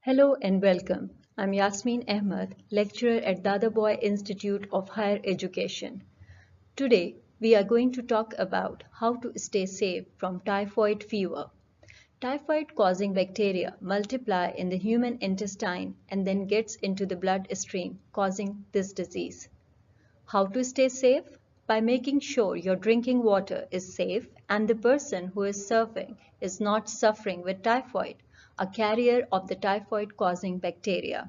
Hello and welcome. I'm Yasmin Ahmed, lecturer at Dadabhoy Institute of Higher Education. Today, we are going to talk about how to stay safe from typhoid fever. Typhoid causing bacteria multiply in the human intestine and then gets into the bloodstream, causing this disease. How to stay safe? By making sure your drinking water is safe and the person who is serving is not suffering with typhoid, a carrier of the typhoid causing bacteria.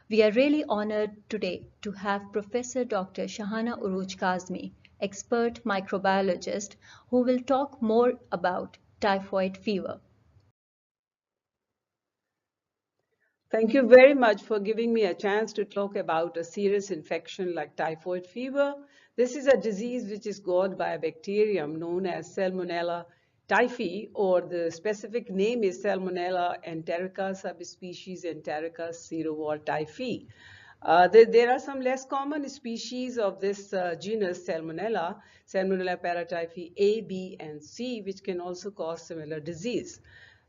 We are really honored today to have Professor Dr. Shahana Uruj Kazmi, expert microbiologist, who will talk more about typhoid fever. Thank you very much for giving me a chance to talk about a serious infection like typhoid fever. This is a disease which is caused by a bacterium known as Salmonella typhi, or the specific name is Salmonella enterica, subspecies Enterica serovar typhi. There are some less common species of this genus Salmonella, Salmonella paratyphi A, B, and C, which can also cause similar disease.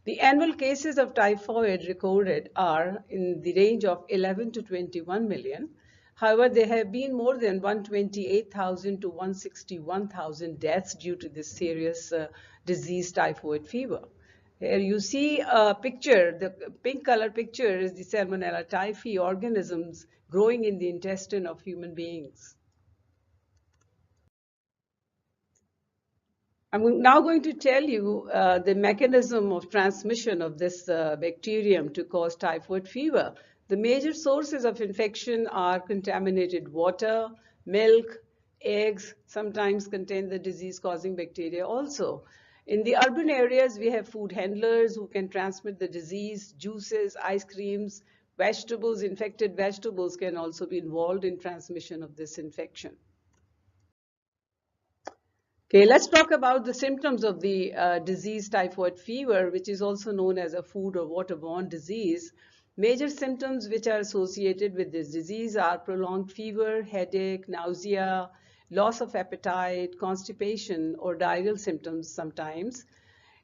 The annual cases of typhoid recorded are in the range of 11 to 21 million. However, there have been more than 128,000 to 161,000 deaths due to this serious disease, typhoid fever. Here you see a picture, the pink color picture is the Salmonella typhi organisms growing in the intestine of human beings. I'm now going to tell you the mechanism of transmission of this bacterium to cause typhoid fever. The major sources of infection are contaminated water, milk, eggs, sometimes contain the disease-causing bacteria also. In the urban areas, we have food handlers who can transmit the disease. Juices, ice creams, vegetables, infected vegetables can also be involved in transmission of this infection. Okay, let's talk about the symptoms of the disease typhoid fever, which is also known as a food or waterborne disease. Major symptoms which are associated with this disease are prolonged fever, headache, nausea, loss of appetite, constipation, or diarrheal symptoms sometimes.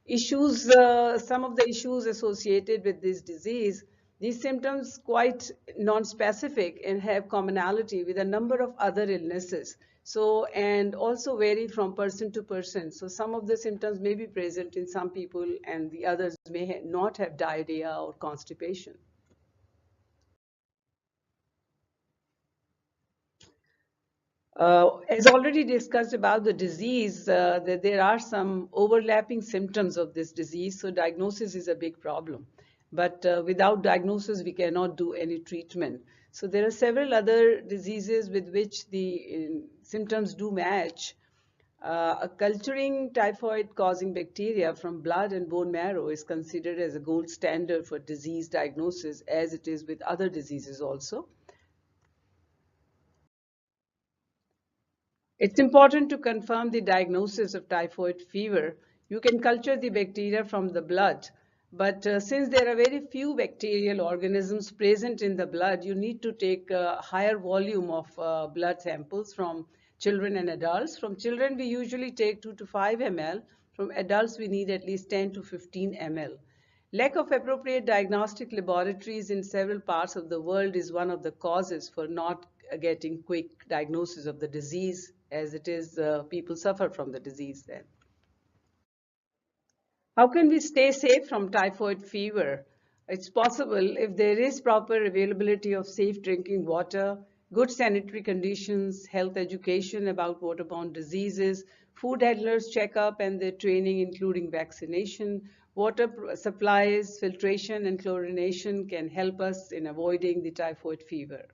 Some of the issues associated with this disease, these symptoms quite non-specific and have commonality with a number of other illnesses. So, and also vary from person to person. So some of the symptoms may be present in some people and the others may not have diarrhea or constipation. As already discussed about the disease, there are some overlapping symptoms of this disease, so diagnosis is a big problem. But without diagnosis, we cannot do any treatment. So there are several other diseases with which the symptoms do match. A culturing typhoid-causing bacteria from blood and bone marrow is considered as a gold standard for disease diagnosis, as it is with other diseases also. It's important to confirm the diagnosis of typhoid fever. You can culture the bacteria from the blood, but since there are very few bacterial organisms present in the blood, you need to take a higher volume of blood samples from children and adults. From children, we usually take 2 to 5 ml. From adults, we need at least 10 to 15 ml. Lack of appropriate diagnostic laboratories in several parts of the world is one of the causes for not getting quick diagnosis of the disease, as it is people suffer from the disease then. How can we stay safe from typhoid fever? It's possible if there is proper availability of safe drinking water, good sanitary conditions, health education about waterborne diseases, food handlers checkup and their training including vaccination, water supplies, filtration and chlorination can help us in avoiding the typhoid fever.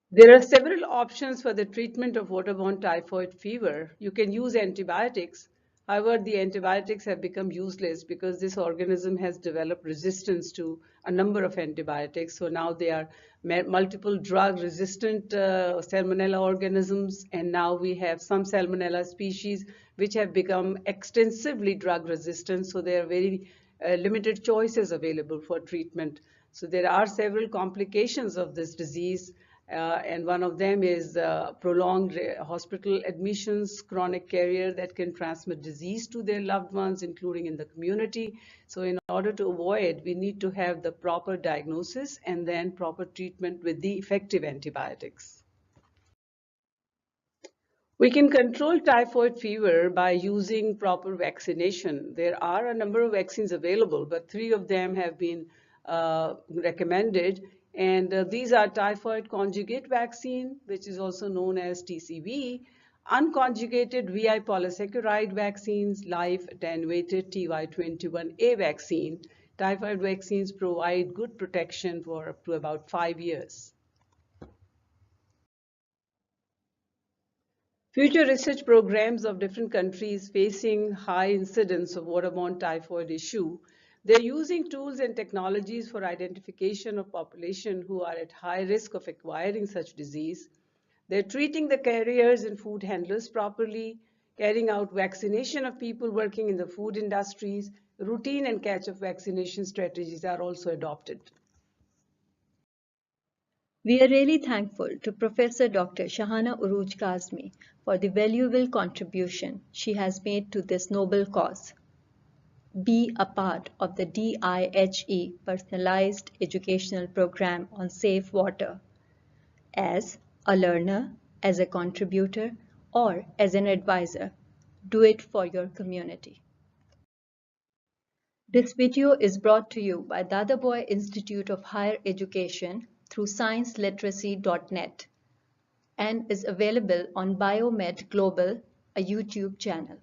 There are several options for the treatment of waterborne typhoid fever. You can use antibiotics. However, the antibiotics have become useless because this organism has developed resistance to a number of antibiotics. So now they are multiple drug resistant salmonella organisms, and now we have some salmonella species which have become extensively drug resistant. So there are very limited choices available for treatment. So there are several complications of this disease. And one of them is prolonged hospital admissions, chronic carrier that can transmit disease to their loved ones, including in the community. So in order to avoid, we need to have the proper diagnosis and then proper treatment with the effective antibiotics. We can control typhoid fever by using proper vaccination. There are a number of vaccines available, but 3 of them have been recommended. And these are typhoid conjugate vaccine, which is also known as TCV, unconjugated VI polysaccharide vaccines, live attenuated TY21A vaccine. Typhoid vaccines provide good protection for up to about 5 years. Future research programs of different countries facing high incidence of waterborne typhoid issue, they're using tools and technologies for identification of population who are at high risk of acquiring such disease. They're treating the carriers and food handlers properly, carrying out vaccination of people working in the food industries. Routine and catch-up vaccination strategies are also adopted. We are really thankful to Professor Dr. Shahana Uruj Kazmi for the valuable contribution she has made to this noble cause. Be a part of the DIHE personalized educational program on safe water. As a learner, as a contributor, or as an advisor, do it for your community. This video is brought to you by Dadabhoy Institute of Higher Education through scienceliteracy.net and is available on Biomed Global, a YouTube channel.